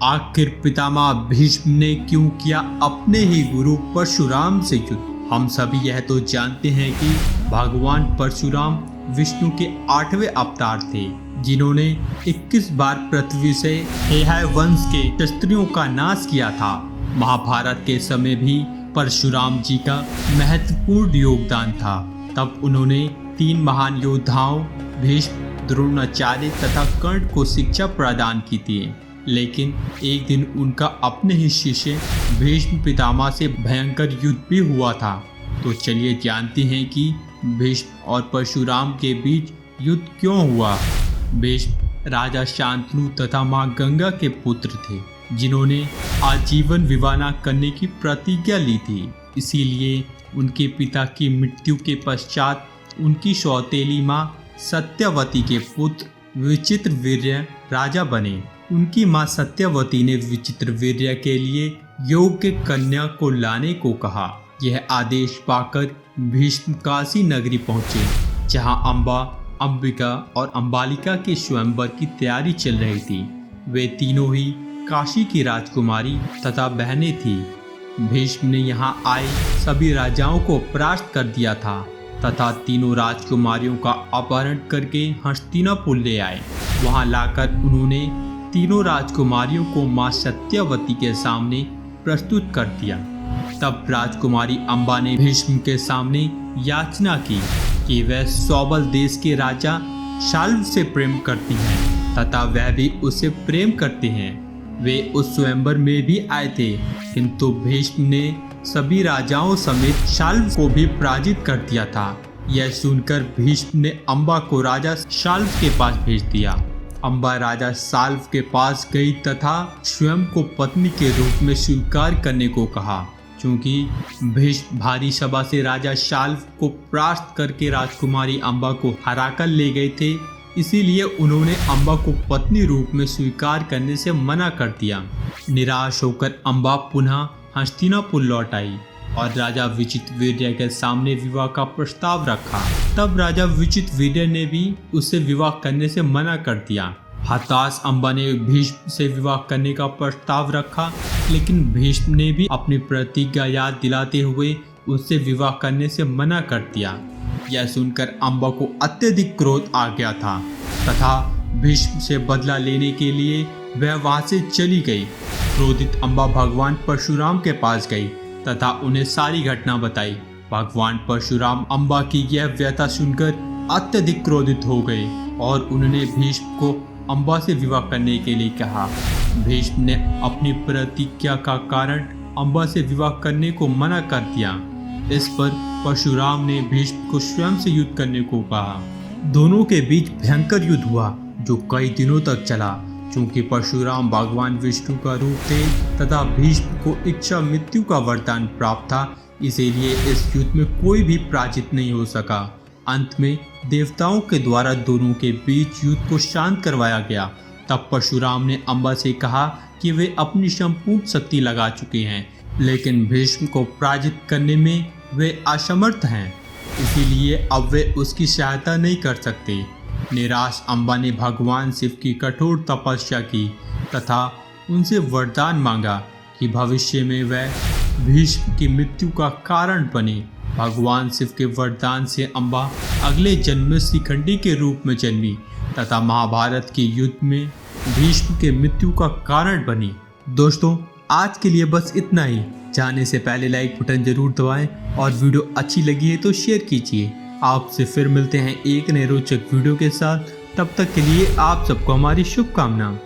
आखिर पितामह भीष्म ने क्यों किया अपने ही गुरु परशुराम से युद्ध? हम सभी यह तो जानते हैं कि भगवान परशुराम विष्णु के 8वें अवतार थे, जिन्होंने 21 बार पृथ्वी से हेहय वंश के क्षत्रियों का नाश किया था। महाभारत के समय भी परशुराम जी का महत्वपूर्ण योगदान था। तब उन्होंने 3 महान योद्धाओं भीष्म, द्रोणाचार्य तथा कर्ण को शिक्षा प्रदान की थी। लेकिन एक दिन उनका अपने ही शिष्य भीष्म पितामह से भयंकर युद्ध भी हुआ था। तो चलिए जानते हैं कि भीष्म और परशुराम के बीच युद्ध क्यों हुआ। भीष्म राजा शांतनु तथा मां गंगा के पुत्र थे, जिन्होंने आजीवन विवाह न करने की प्रतिज्ञा ली थी। इसीलिए उनके पिता की मृत्यु के पश्चात उनकी सौतेली मां सत्यवती के पुत्र विचित्रवीर्य राजा बने। उनकी मां सत्यवती ने विचित्रवीर्य के लिए योग्य कन्या को लाने को कहा। यह आदेश पाकर भीष्म काशी नगरी पहुंचे, जहां अम्बा, अंबिका और अंबालिका के स्वयंवर की तैयारी चल रही थी। वे तीनों ही काशी की राजकुमारी तथा बहनें थी। भीष्म ने यहाँ आए सभी राजाओं को परास्त कर दिया था तथा तीनों राजकुमारियों का अपहरण करके हस्तिनापुर ले आए। वहां लाकर उन्होंने तीनों राजकुमारियों को मां सत्यवती के सामने प्रस्तुत कर दिया। तब राजकुमारी अम्बा ने भीष्म के सामने याचना की कि वह सौबल देश के राजा शाल्व से प्रेम करती हैं तथा वह भी उससे प्रेम करते हैं। वे उस स्वयंवर में भी आए थे, किंतु भीष्म ने सभी राजाओं समेत शाल्व को भी पराजित कर दिया था। यह सुनकर भीष्म ने अम्बा को राजा शाल्व के पास भेज दिया। अम्बा राजा शाल्व के पास गई तथा स्वयं को पत्नी के रूप में स्वीकार करने को कहा। क्योंकि भीष्म भारी सभा से राजा शाल्व को परास्त करके राजकुमारी अम्बा को हराकर ले गए थे, इसीलिए उन्होंने अम्बा को पत्नी रूप में स्वीकार करने से मना कर दिया। निराश होकर अम्बा पुनः हस्तिनापुर लौट आई और राजा विचित्रवीर्य के सामने विवाह का प्रस्ताव रखा। तब राजा विचित्रवीर्य ने भी उससे विवाह करने से मना कर दिया। हताश अम्बा ने भीष्म से विवाह करने का प्रस्ताव रखा, लेकिन भीष्म ने भी अपनी प्रतिज्ञा याद दिलाते हुए उससे विवाह करने से मना कर दिया। यह सुनकर अम्बा को अत्यधिक क्रोध आ गया था तथा भीष्म से बदला लेने के लिए वह वहां से चली गई। क्रोधित अम्बा भगवान परशुराम के पास गई तथा उन्हें सारी घटना बताई। भगवान परशुराम अम्बा की यह व्यथा सुनकर अत्यधिक क्रोधित हो गए और उन्होंने भीष्म को अम्बा से विवाह करने के लिए कहा। भीष्म ने अपनी प्रतिज्ञा का कारण अम्बा से विवाह करने को मना कर दिया। इस पर परशुराम ने भीष्म को स्वयं से युद्ध करने को कहा। दोनों के बीच भयंकर युद्ध हुआ, जो कई दिनों तक चला। चूंकि परशुराम भगवान विष्णु का रूप थे तथा भीष्म को इच्छा मृत्यु का वरदान प्राप्त था, इसीलिए इस युद्ध में कोई भी पराजित नहीं हो सका। अंत में देवताओं के द्वारा दोनों के बीच युद्ध को शांत करवाया गया। तब परशुराम ने अम्बा से कहा कि वे अपनी संपूर्ण शक्ति लगा चुके हैं, लेकिन भीष्म को पराजित करने में वे असमर्थ हैं, इसीलिए अब वे उसकी सहायता नहीं कर सकते। निराश अम्बा ने भगवान शिव की कठोर तपस्या की तथा उनसे वरदान मांगा कि भविष्य में वह भीष्म की मृत्यु का कारण बने। भगवान शिव के वरदान से अम्बा अगले जन्म में शिखंडी के रूप में जन्मी तथा महाभारत के युद्ध में भीष्म के मृत्यु का कारण बनी। दोस्तों, आज के लिए बस इतना ही। जाने से पहले लाइक बटन जरूर दबाएं और वीडियो अच्छी लगी है तो शेयर कीजिए। आपसे फिर मिलते हैं एक नए रोचक वीडियो के साथ। तब तक के लिए आप सबको हमारी शुभकामनाएं।